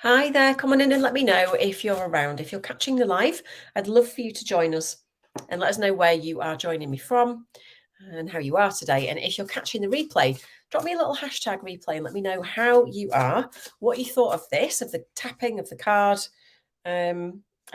Hi there, come on in and let me know if you're around. If you're catching the live, I'd love for you to join us and let us know where you are joining me from and how you are today. And if you're catching the replay, drop me a little hashtag replay and let me know how you are, what you thought of this, of the tapping of the card.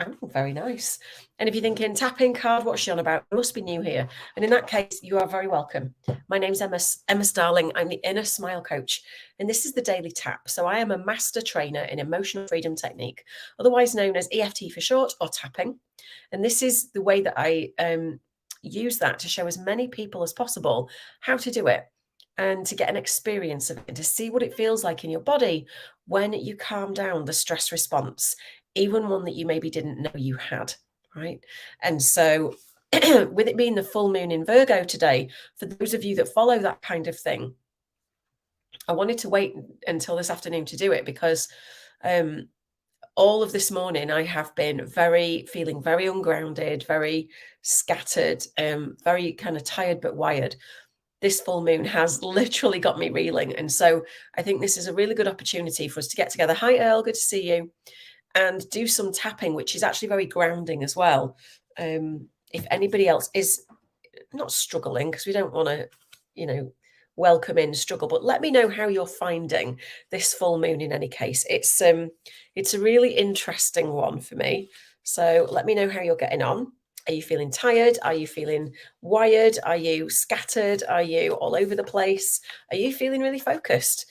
Oh, very nice. And if you're thinking tapping card, what's she on about? You must be new here. And in that case, you are very welcome. My name's Emma Starling. I'm the Inner Smile Coach, and this is the Daily Tap. So I am a master trainer in emotional freedom technique, otherwise known as EFT for short, or tapping. And this is the way that I use that to show as many people as possible how to do it and to get an experience of it, to see what it feels like in your body when you calm down the stress response, even one that you maybe didn't know you had, right? And so with it being the full moon in Virgo today, for those of you that follow that kind of thing, I wanted to wait until this afternoon to do it because all of this morning I have been feeling very ungrounded, very scattered, very kind of tired but wired. This full moon has literally got me reeling. And so I think this is a really good opportunity for us to get together. Hi, Earl, good to see you. And do some tapping, which is actually very grounding as well. If anybody else is not struggling, because we don't want to, welcome in struggle, but let me know how you're finding this full moon in any case. It's a really interesting one for me. So let me know how you're getting on. Are you feeling tired? Are you feeling wired? Are you scattered? Are you all over the place? Are you feeling really focused?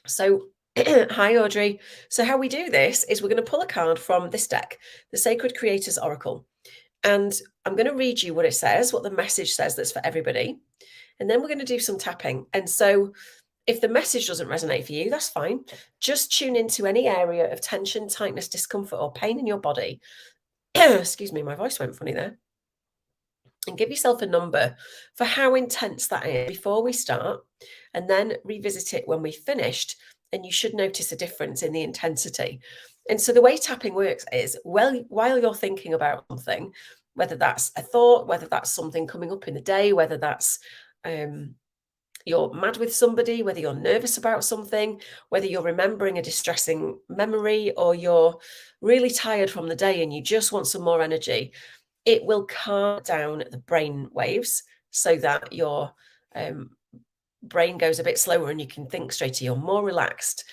So hi, Audrey. So how we do this is we're going to pull a card from this deck, the Sacred Creators Oracle. And I'm going to read you what it says, what the message says that's for everybody. And then we're going to do some tapping. And so if the message doesn't resonate for you, that's fine. Just tune into any area of tension, tightness, discomfort, or pain in your body. Excuse me, my voice went funny there. And give yourself a number for how intense that is before we start, and then revisit it when we've finished. And you should notice a difference in the intensity. And so the way tapping works is, well, while you're thinking about something, whether that's a thought, whether that's something coming up in the day, whether that's you're mad with somebody, whether you're nervous about something, whether you're remembering a distressing memory, or you're really tired from the day and you just want some more energy, it will calm down the brain waves so that your brain goes a bit slower and you can think straighter, you're more relaxed.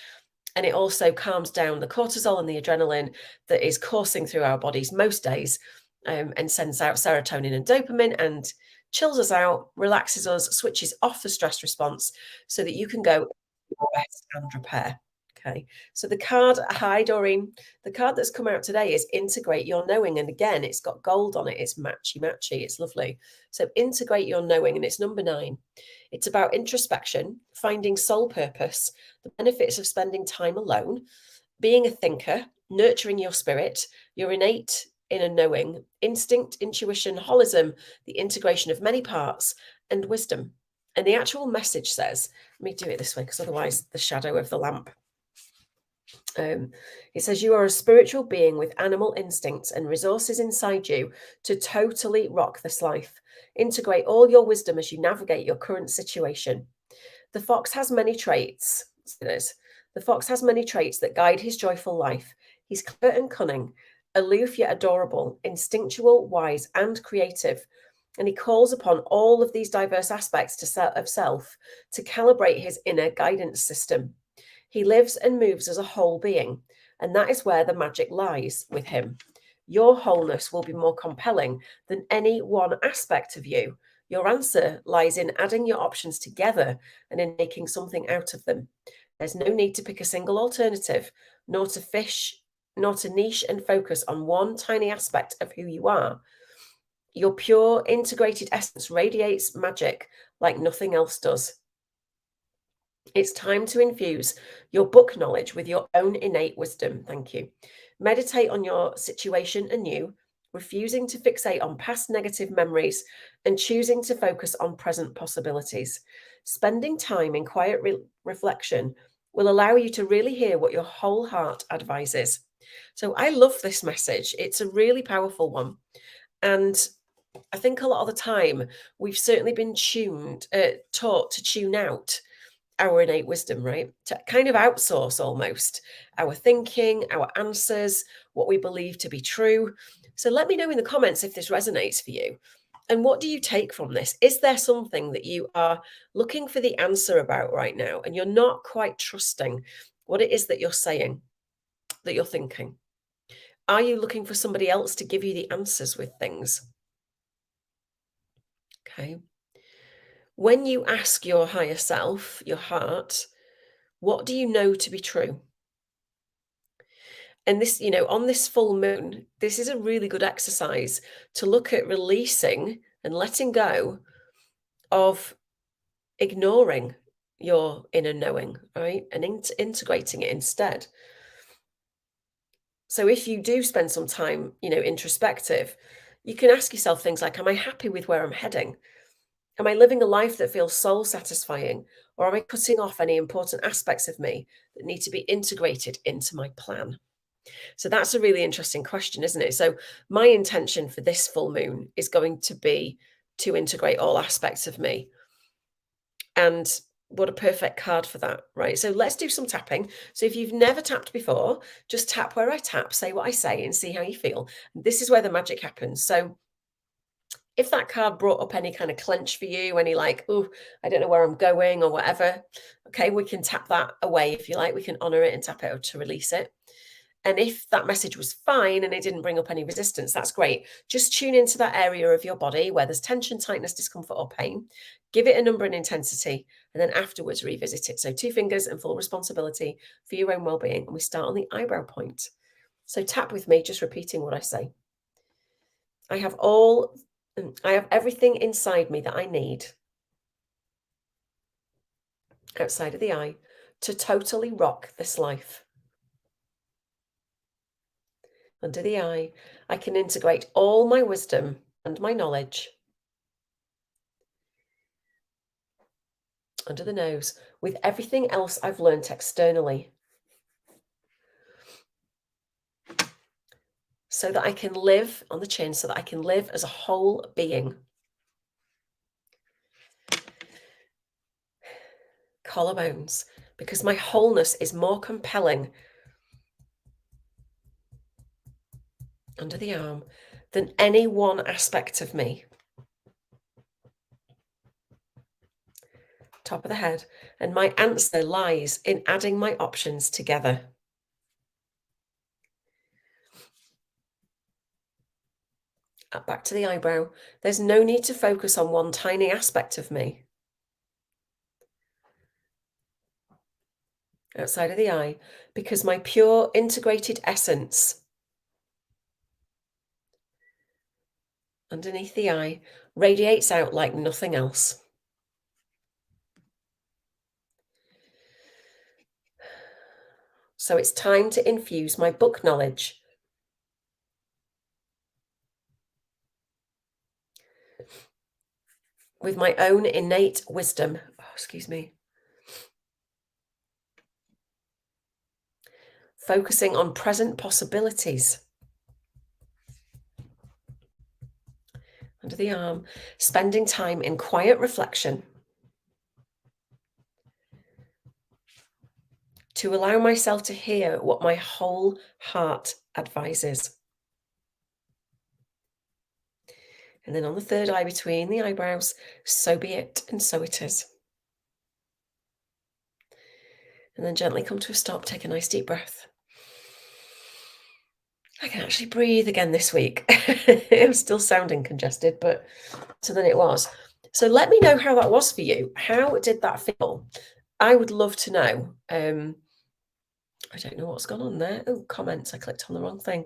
And it also calms down the cortisol and the adrenaline that is coursing through our bodies most days, and sends out serotonin and dopamine and chills us out, relaxes us, switches off the stress response so that you can go rest and repair. Okay. So the card, hi Doreen, the card that's come out today is Integrate Your Knowing. And again, it's got gold on it. It's matchy. It's lovely. So Integrate Your Knowing, and it's number 9. It's about introspection, finding soul purpose, the benefits of spending time alone, being a thinker, nurturing your spirit, your innate inner knowing, instinct, intuition, holism, the integration of many parts, and wisdom. And the actual message says, let me do it this way because otherwise the shadow of the lamp. It says, you are a spiritual being with animal instincts and resources inside you to totally rock this life. Integrate all your wisdom as you navigate your current situation. The fox has many traits. The fox has many traits that guide his joyful life. He's clever and cunning, aloof yet adorable, instinctual, wise, and creative. And he calls upon all of these diverse aspects of self to calibrate his inner guidance system. He lives and moves as a whole being, and that is where the magic lies with him. Your wholeness will be more compelling than any one aspect of you. Your answer lies in adding your options together and in making something out of them. There's no need to pick a single alternative, nor to niche and focus on one tiny aspect of who you are. Your pure, integrated essence radiates magic like nothing else does. It's time to infuse your book knowledge with your own innate wisdom. Thank you. Meditate on your situation anew, refusing to fixate on past negative memories and choosing to focus on present possibilities. Spending time in quiet reflection will allow you to really hear what your whole heart advises. So I love this message. It's a really powerful one. And I think a lot of the time we've certainly been taught to tune out our innate wisdom, right? To kind of outsource almost our thinking, our answers, what we believe to be true. So let me know in the comments if this resonates for you. And what do you take from this? Is there something that you are looking for the answer about right now and you're not quite trusting what it is that you're saying, that you're thinking? Are you looking for somebody else to give you the answers with things? Okay. When you ask your higher self, your heart, what do you know to be true? And this, on this full moon, this is a really good exercise to look at releasing and letting go of ignoring your inner knowing, right? And integrating it instead. So if you do spend some time, introspective, you can ask yourself things like, am I happy with where I'm heading? Am I living a life that feels soul satisfying? Or am I cutting off any important aspects of me that need to be integrated into my plan? So that's a really interesting question, isn't it? So my intention for this full moon is going to be to integrate all aspects of me. And what a perfect card for that, right? So let's do some tapping. So if you've never tapped before, just tap where I tap, say what I say, and see how you feel. This is where the magic happens. So if that card brought up any kind of clench for you, any like, oh, I don't know where I'm going or whatever, okay, we can tap that away if you like. We can honor it and tap it to release it. And if that message was fine and it didn't bring up any resistance, that's great. Just tune into that area of your body where there's tension, tightness, discomfort, or pain. Give it a number and intensity, and then afterwards revisit it. So 2 fingers and full responsibility for your own well-being. And we start on the eyebrow point. So tap with me, just repeating what I say. I have everything inside me that I need outside of the eye to totally rock this life. Under the eye, I can integrate all my wisdom and my knowledge. Under the nose, with everything else I've learnt externally, so that I can live on the chin, so that I can live as a whole being. Collarbones, because my wholeness is more compelling under the arm than any one aspect of me. Top of the head, and my answer lies in adding my options together. Back to the eyebrow. There's no need to focus on one tiny aspect of me. Outside of the eye, because my pure integrated essence underneath the eye radiates out like nothing else. So it's time to infuse my book knowledge with my own innate wisdom. Oh, excuse me. Focusing on present possibilities. Under the arm, spending time in quiet reflection to allow myself to hear what my whole heart advises. And then on the third eye between the eyebrows, so be it, and so it is. And then gently come to a stop, take a nice deep breath. I can actually breathe again this week. It was still sounding congested, but so then it was. So let me know how that was for you. How did that feel? I would love to know. I don't know what's gone on there. Oh, comments. I clicked on the wrong thing.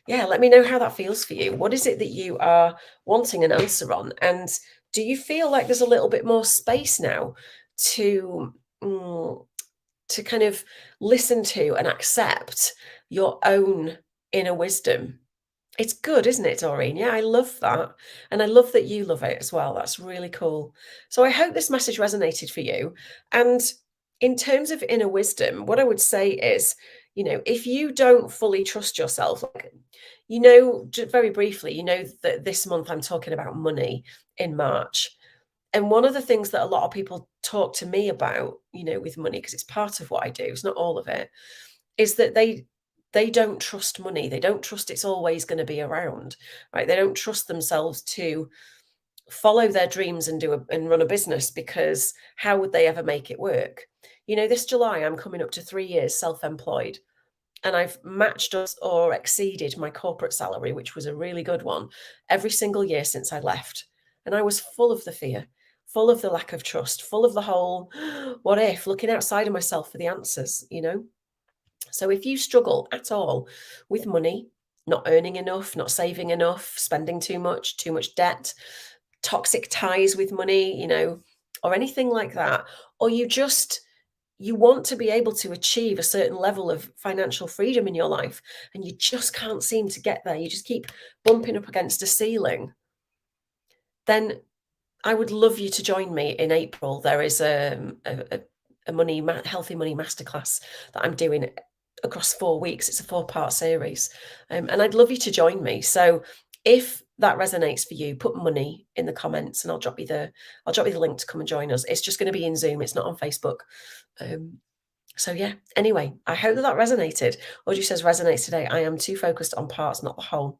Yeah, let me know how that feels for you. What is it that you are wanting an answer on? And do you feel like there's a little bit more space now to kind of listen to and accept your own inner wisdom? It's good, isn't it, Doreen? Yeah, I love that. And I love that you love it as well. That's really cool. So I hope this message resonated for you. And in terms of inner wisdom, what I would say is, if you don't fully trust yourself, like, just very briefly, that this month I'm talking about money in March. And one of the things that a lot of people talk to me about, with money, because it's part of what I do, it's not all of it, is that they don't trust money. They don't trust it's always going to be around, right? They don't trust themselves to follow their dreams and and run a business, because how would they ever make it work? This July I'm coming up to 3 years self-employed, and I've matched us or exceeded my corporate salary, which was a really good one, every single year since I left. And I was full of the fear, full of the lack of trust, full of the whole what if, looking outside of myself for the answers. So if you struggle at all with money, not earning enough, not saving enough, spending too much debt, toxic ties with money, or anything like that, or you want to be able to achieve a certain level of financial freedom in your life, and you just can't seem to get there, you just keep bumping up against a ceiling, then I would love you to join me in April. There is a healthy money masterclass that I'm doing across 4 weeks. It's a 4-part series, and I'd love you to join me. So if that resonates for you, put money in the comments, and I'll drop you the link to come and join us. It's just going to be in Zoom. It's not on Facebook. So yeah. Anyway, I hope that resonated. Audrey says resonates today. I am too focused on parts, not the whole.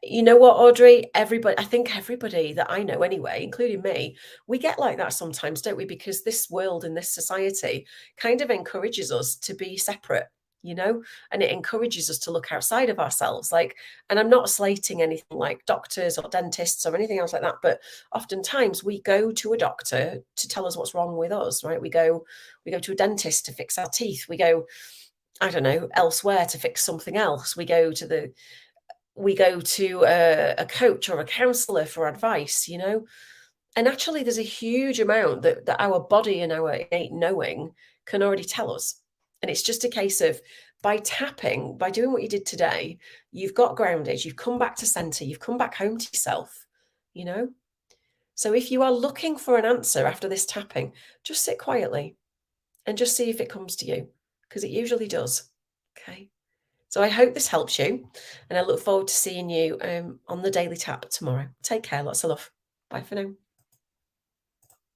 You know what, Audrey? I think everybody that I know anyway, including me, we get like that sometimes, don't we? Because this world and this society kind of encourages us to be separate, and it encourages us to look outside of ourselves. And I'm not slating anything like doctors or dentists or anything else like that, but oftentimes we go to a doctor to tell us what's wrong with us, right? We go to a dentist to fix our teeth. We go, I don't know, elsewhere to fix something else. We go to a coach or a counselor for advice. And actually, there's a huge amount that our body and our innate knowing can already tell us. And it's just a case of by doing what you did today, you've got grounded, you've come back to center, you've come back home to yourself. So if you are looking for an answer after this tapping, just sit quietly and just see if it comes to you, because it usually does. Okay. So I hope this helps you, and I look forward to seeing you on the Daily Tap tomorrow. Take care. Lots of love. Bye for now.